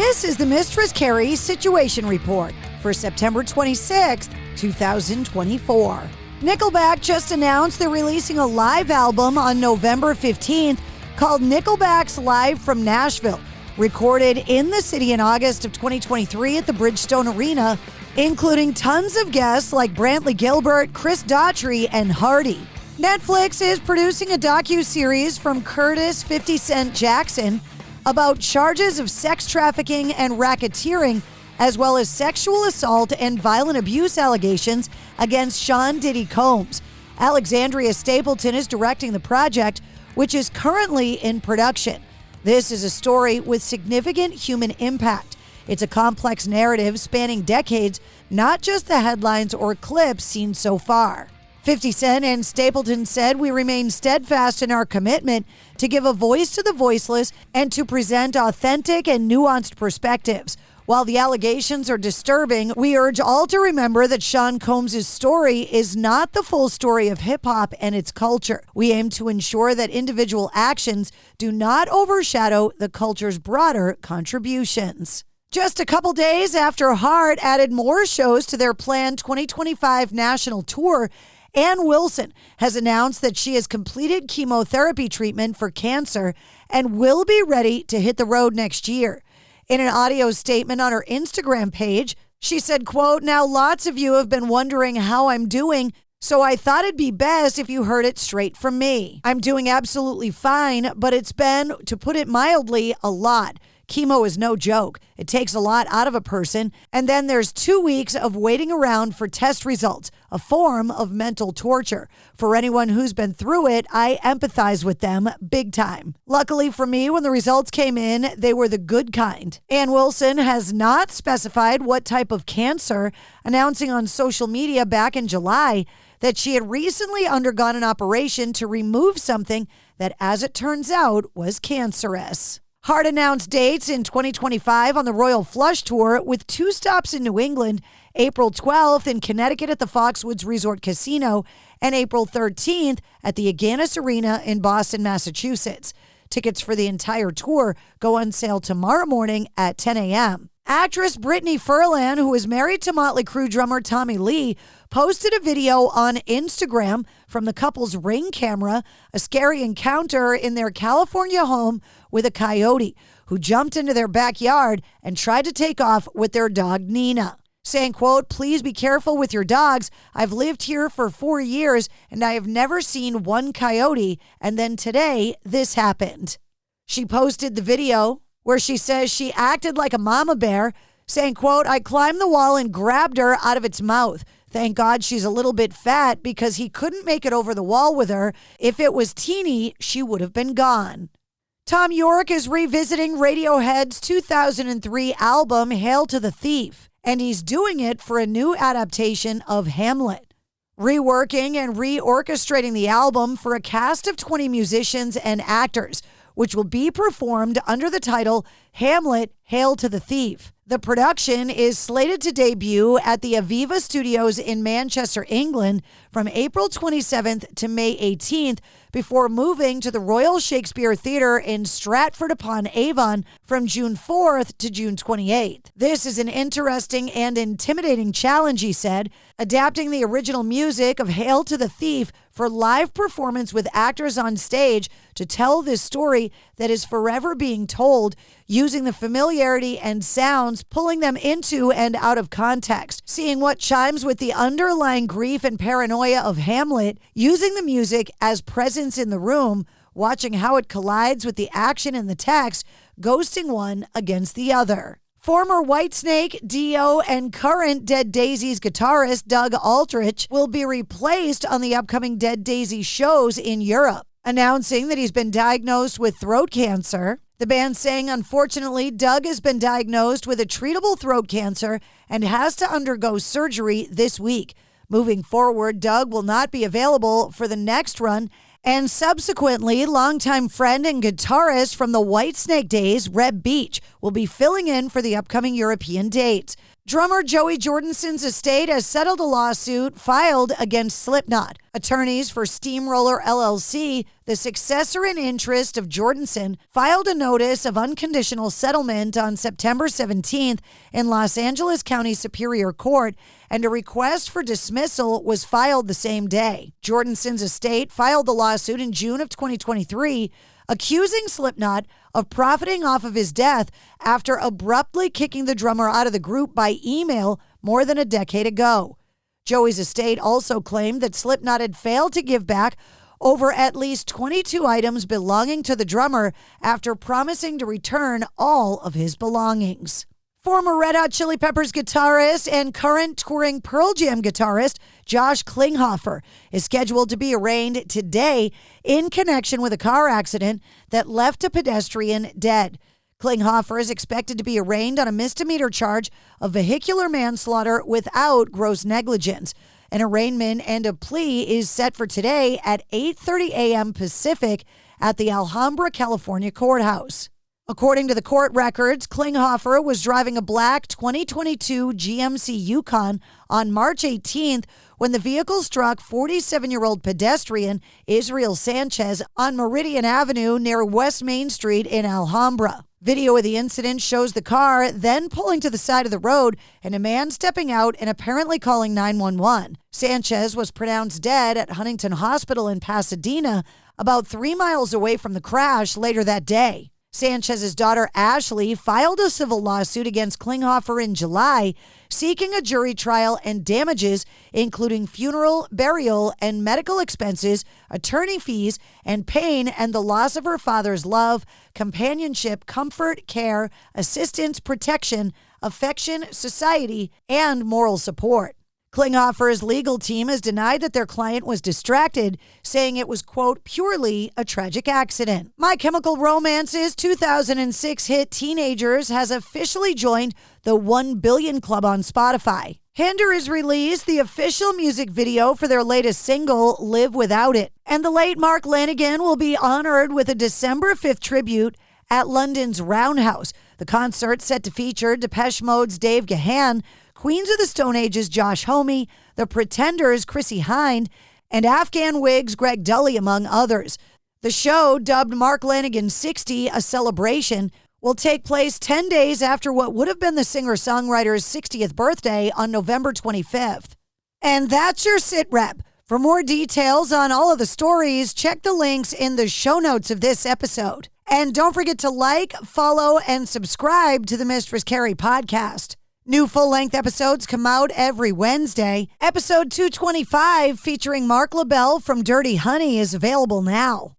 This is the Mistress Carrie Situation Report for September 26th, 2024. Nickelback just announced they're releasing a live album on November 15th called Nickelback's Live from Nashville, recorded in the city in August of 2023 at the Bridgestone Arena, including tons of guests like Brantley Gilbert, Chris Daughtry, and Hardy. Netflix is producing a docu-series from Curtis 50 Cent Jackson about charges of sex trafficking and racketeering, as well as sexual assault and violent abuse allegations against Sean Diddy Combs. Alexandria Stapleton is directing the project, which is currently in production. This is a story with significant human impact. It's a complex narrative spanning decades, not just the headlines or clips seen so far. 50 Cent and Stapleton said, "We remain steadfast in our commitment to give a voice to the voiceless and to present authentic and nuanced perspectives. While the allegations are disturbing, we urge all to remember that Sean Combs' story is not the full story of hip-hop and its culture. We aim to ensure that individual actions do not overshadow the culture's broader contributions." Just a couple days after Heart added more shows to their planned 2025 national tour, Ann Wilson has announced that she has completed chemotherapy treatment for cancer and will be ready to hit the road next year. In an audio statement on her Instagram page, she said, quote, "Now lots of you have been wondering how I'm doing, so I thought it'd be best if you heard it straight from me. I'm doing absolutely fine, but it's been, to put it mildly, a lot. Chemo is no joke. It takes a lot out of a person, and then there's 2 weeks of waiting around for test results, a form of mental torture. For anyone who's been through it, I empathize with them big time. Luckily for me, when the results came in, they were the good kind." Ann Wilson has not specified what type of cancer, announcing on social media back in July that she had recently undergone an operation to remove something that, as it turns out, was cancerous. Heart announced dates in 2025 on the Royal Flush Tour with 2 stops in New England, April 12th in Connecticut at the Foxwoods Resort Casino and April 13th at the Agganis Arena in Boston, Massachusetts. Tickets for the entire tour go on sale tomorrow morning at 10 a.m. Actress Brittany Furlan, who is married to Motley Crue drummer Tommy Lee, posted a video on Instagram from the couple's Ring camera, a scary encounter in their California home with a coyote who jumped into their backyard and tried to take off with their dog Nina. Saying, quote, "Please be careful with your dogs. I've lived here for 4 years and I have never seen one coyote, and then today this happened." She posted the video where she says she acted like a mama bear, saying, quote, "I climbed the wall and grabbed her out of its mouth. Thank God she's a little bit fat because he couldn't make it over the wall with her. If it was teeny, she would have been gone." Thom Yorke is revisiting Radiohead's 2003 album, Hail to the Thief, and he's doing it for a new adaptation of Hamlet. Reworking and reorchestrating the album for a cast of 20 musicians and actors, which will be performed under the title Hamlet, Hail to the Thief. The production is slated to debut at the Aviva Studios in Manchester, England from April 27th to May 18th before moving to the Royal Shakespeare Theatre in Stratford-upon-Avon from June 4th to June 28th. "This is an interesting and intimidating challenge," he said, adapting the original music of Hail to the Thief for live performance with actors on stage to tell this story that is forever being told, using the familiarity and sounds, pulling them into and out of context, seeing what chimes with the underlying grief and paranoia of Hamlet, using the music as presence in the room, watching how it collides with the action and the text, ghosting one against the other. Former Whitesnake, Dio, and current Dead Daisies guitarist Doug Aldrich will be replaced on the upcoming Dead Daisies shows in Europe, announcing that he's been diagnosed with throat cancer. The band saying, unfortunately, Doug has been diagnosed with a treatable throat cancer and has to undergo surgery this week. Moving forward, Doug will not be available for the next run, and subsequently, longtime friend and guitarist from the Whitesnake days, Reb Beach, will be filling in for the upcoming European dates. Drummer Joey Jordison's estate has settled a lawsuit filed against Slipknot. Attorneys for Steamroller LLC, the successor in interest of Jordison, filed a notice of unconditional settlement on September 17th in Los Angeles County Superior Court, and a request for dismissal was filed the same day. Jordison's estate filed the lawsuit in June of 2023, accusing Slipknot of profiting off of his death after abruptly kicking the drummer out of the group by email more than a decade ago. Joey's estate also claimed that Slipknot had failed to give back over at least 22 items belonging to the drummer after promising to return all of his belongings. Former Red Hot Chili Peppers guitarist and current touring Pearl Jam guitarist Josh Klinghoffer is scheduled to be arraigned today in connection with a car accident that left a pedestrian dead. Klinghoffer is expected to be arraigned on a misdemeanor charge of vehicular manslaughter without gross negligence. An arraignment and a plea is set for today at 8:30 a.m. Pacific at the Alhambra, California courthouse. According to the court records, Klinghoffer was driving a black 2022 GMC Yukon on March 18th when the vehicle struck 47-year-old pedestrian Israel Sanchez on Meridian Avenue near West Main Street in Alhambra. Video of the incident shows the car then pulling to the side of the road and a man stepping out and apparently calling 911. Sanchez was pronounced dead at Huntington Hospital in Pasadena, about 3 miles away from the crash later that day. Sanchez's daughter Ashley filed a civil lawsuit against Klinghoffer in July, seeking a jury trial and damages, including funeral, burial, and medical expenses, attorney fees, and pain and the loss of her father's love, companionship, comfort, care, assistance, protection, affection, society, and moral support. Klinghoffer's legal team has denied that their client was distracted, saying it was, quote, purely a tragic accident. My Chemical Romance's 2006 hit Teenagers has officially joined the 1 Billion Club on Spotify. Hinder has released the official music video for their latest single, Live Without It. And the late Mark Lanegan will be honored with a December 5th tribute at London's Roundhouse. The concert set to feature Depeche Mode's Dave Gahan, Queens of the Stone Age's Josh Homme, The Pretenders' Chrissy Hynde, and Afghan Whig's Greg Dully, among others. The show, dubbed Mark Lanegan's 60, a celebration, will take place 10 days after what would have been the singer-songwriter's 60th birthday on November 25th. And that's your sit rep. For more details on all of the stories, check the links in the show notes of this episode. And don't forget to like, follow, and subscribe to the Mistress Carrie Podcast. New full-length episodes come out every Wednesday. Episode 225, featuring Mark LaBelle from Dirty Honey, is available now.